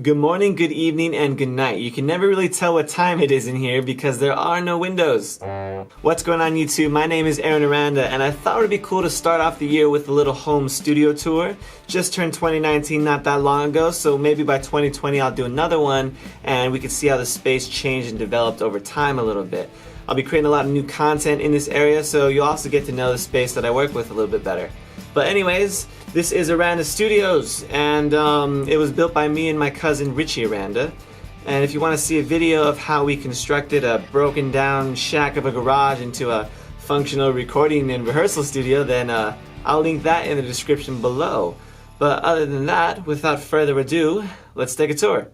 Good morning, good evening, and good night. You can never really tell what time it is in here because there are no windows. What's going on, YouTube? My name is Aranda, and I thought it would be cool to start off the year with a little home studio tour. Just turned 2019 not that long ago, so maybe by 2020 I'll do another one, and we can see how the space changed and developed over time a little bit. I'll be creating a lot of new content in this area, so you'll also get to know the space that I work with a little bit better. But anyways, this is Aranda Studios, and it was built by me and my cousin Richie Aranda. And if you want to see a video of how we constructed a broken down shack of a garage into a functional recording and rehearsal studio, then I'll link that in the description below. But other than that, without further ado, let's take a tour.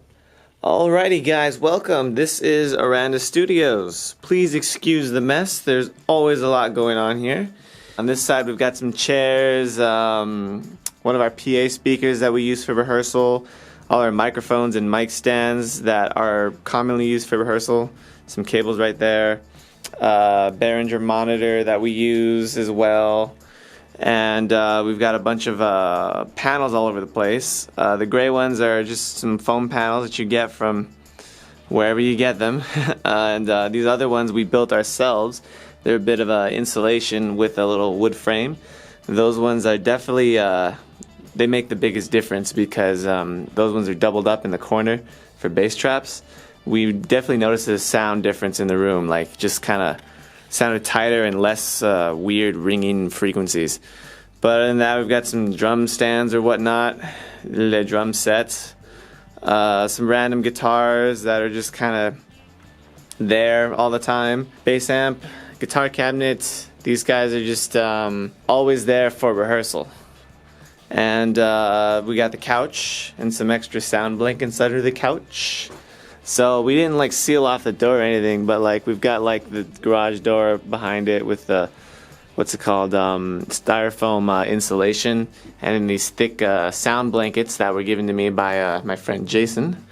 Alrighty guys, welcome. This is Aranda Studios. Please excuse the mess, there's always a lot going on here. On this side we've got some chairs, one of our PA speakers that we use for rehearsal, all our microphones and mic stands that are commonly used for rehearsal, some cables right there, Behringer monitor that we use as well, and we've got a bunch of panels all over the place. The gray ones are just some foam panels that you get from wherever you get them, and these other ones we built ourselves. They're a bit of insulation with a little wood frame. Those ones are definitely, they make the biggest difference because those ones are doubled up in the corner for bass traps. We definitely noticed a sound difference in the room, like just kind of sounded tighter and less weird ringing frequencies. But other than that, we've got some drum stands or whatnot, the drum sets, some random guitars that are just kind of there all the time, bass amp, guitar cabinet. These guys are just always there for rehearsal. And we got the couch and some extra sound blankets under the couch. So we didn't like seal off the door or anything, but like we've got like the garage door behind it with the what's it called, styrofoam insulation, and then these thick sound blankets that were given to me by my friend Jason.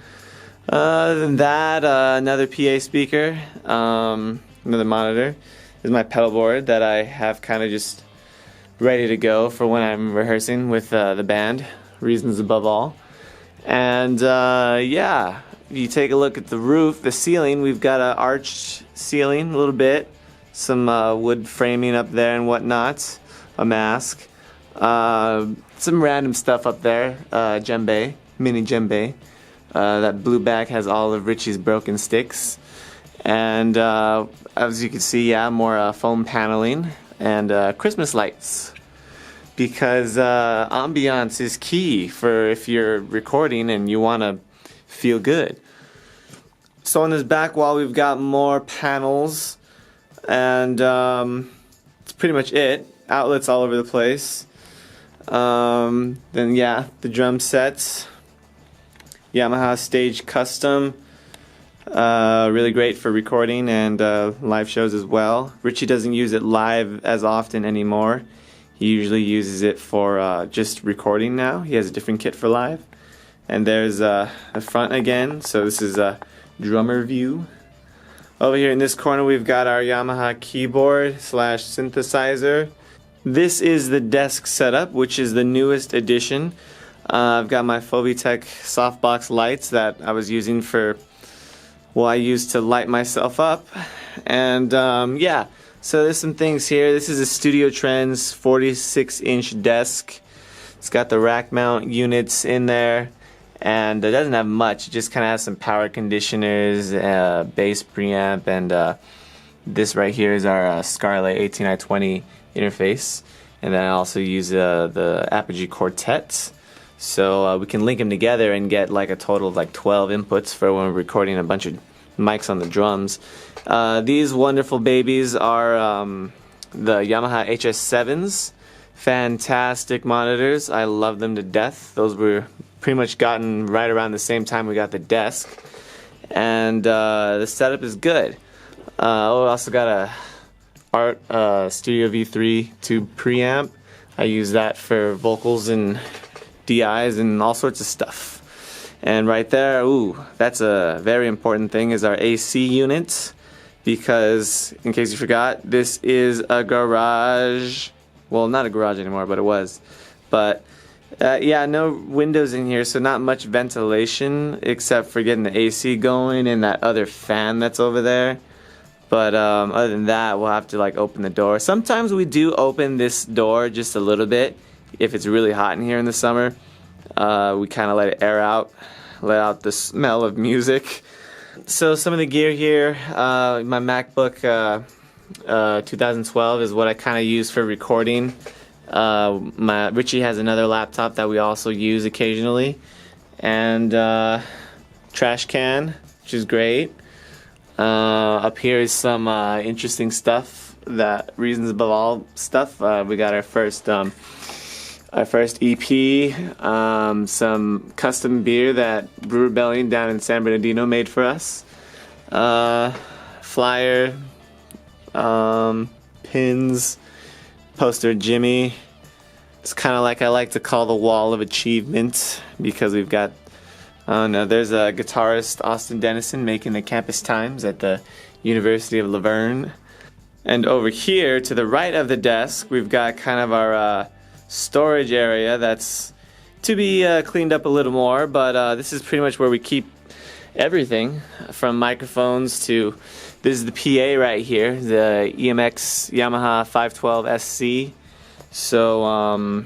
Other than that, another PA speaker, another monitor. This is my pedal board that I have kind of just ready to go for when I'm rehearsing with the band, Reasons Above All. And yeah, if you take a look at the roof, the ceiling, we've got an arched ceiling a little bit, some wood framing up there and whatnot, a mask, some random stuff up there, djembe, mini djembe. That blue bag has all of Richie's broken sticks, and as you can see, yeah, more foam paneling and Christmas lights, because ambiance is key for if you're recording and you want to feel good. So on this back wall we've got more panels, and that's pretty much it. Outlets all over the place. Then yeah, the drum sets. Yamaha Stage Custom, really great for recording and live shows as well. Richie doesn't use it live as often anymore. He usually uses it for just recording now. He has a different kit for live. And there's the front again, so this is a drummer view. Over here in this corner we've got our Yamaha keyboard / synthesizer. This is the desk setup, which is the newest addition. I've got my Fovitech softbox lights that I was using for, well, I used to light myself up. And yeah, so there's some things here. This is a Studio Trends 46-inch desk. It's got the rack mount units in there, and it doesn't have much. It just kind of has some power conditioners, bass preamp, and this right here is our Scarlett 18i20 interface. And then I also use the Apogee Quartet. So we can link them together and get like a total of like 12 inputs for when we're recording a bunch of mics on the drums. These wonderful babies are the Yamaha HS7s. Fantastic monitors. I love them to death. Those were pretty much gotten right around the same time we got the desk. And the setup is good. We also got a Art Studio V3 tube preamp. I use that for vocals and DIs and all sorts of stuff. And right there, ooh, that's a very important thing, is our AC unit, because in case you forgot, this is a garage. Well, not a garage anymore, but it was. But Yeah, no windows in here, so not much ventilation except for getting the AC going and that other fan that's over there. But other than that, we'll have to like open the door. Sometimes we do open this door just a little bit if it's really hot in here in the summer. We kind of let it air out, let out the smell of music. So some of the gear here, my MacBook 2012 is what I kind of use for recording. Richie has another laptop that we also use occasionally, and trash can, which is great. Up here is some interesting stuff, that Reasons Above All stuff. We got our first EP, some custom beer that Brew Rebellion down in San Bernardino made for us, flyer, pins, poster Jimmy. It's kind of like I like to call the wall of achievement, because we've got, oh no, there's a guitarist, Austin Dennison, making the Campus Times at the University of Laverne. And over here to the right of the desk, we've got kind of our storage area that's to be cleaned up a little more, but this is pretty much where we keep everything from microphones to, this is the PA right here, the EMX Yamaha 512 SC. So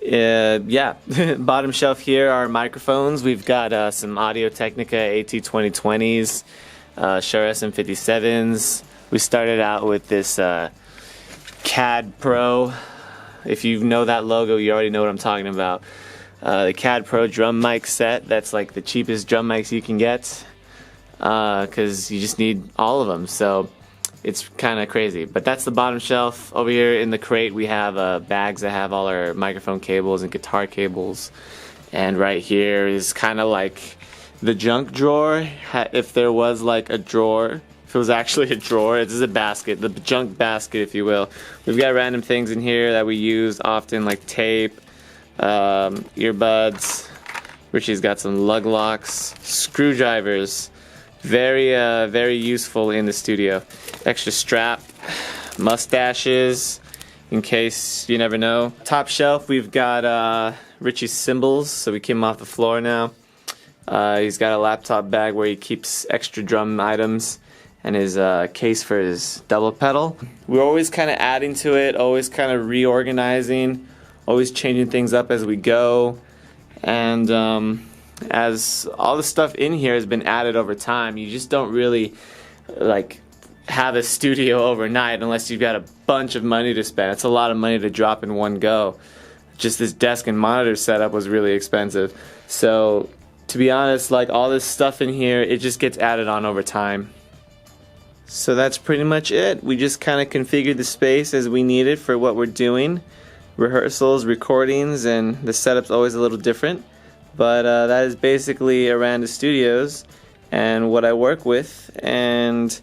yeah, bottom shelf here are microphones. We've got some Audio-Technica AT2020s, Shure SM57s. We started out with this CAD Pro. If you know that logo, you already know what I'm talking about. The CAD Pro drum mic set, that's like the cheapest drum mics you can get, because you just need all of them, so it's kind of crazy. But that's the bottom shelf. Over here in the crate we have bags that have all our microphone cables and guitar cables, and right here is kind of like the junk drawer, if there was like a drawer. If it was actually a drawer, this is a basket, the junk basket if you will. We've got random things in here that we use often, like tape, earbuds. Richie's got some lug locks, screwdrivers, very useful in the studio. Extra strap, mustaches, in case you never know. Top shelf, we've got Richie's cymbals, so we keep them off the floor now. He's got a laptop bag where he keeps extra drum items, and his case for his double pedal. We're always kind of adding to it, always kind of reorganizing, always changing things up as we go. And as all the stuff in here has been added over time, you just don't really like have a studio overnight unless you've got a bunch of money to spend. It's a lot of money to drop in one go. Just this desk and monitor setup was really expensive. So to be honest, like all this stuff in here, it just gets added on over time. So that's pretty much it. We just kind of configured the space as we need it for what we're doing. Rehearsals, recordings, and the setup's always a little different. But that is basically Aranda Studios and what I work with, and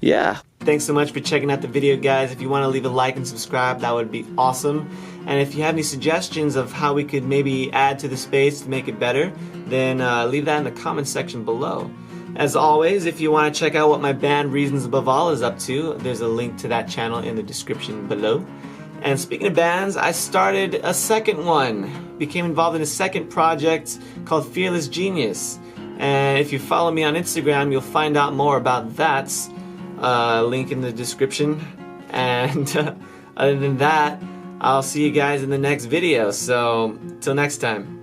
yeah. Thanks so much for checking out the video, guys. If you want to leave a like and subscribe, that would be awesome. And if you have any suggestions of how we could maybe add to the space to make it better, then leave that in the comments section below. As always, if you want to check out what my band Reasons Above All is up to, there's a link to that channel in the description below. And speaking of bands, I started a second one. Became involved in a second project called Fearless Genius. And if you follow me on Instagram, you'll find out more about that. Link in the description. And other than that, I'll see you guys in the next video. So, till next time.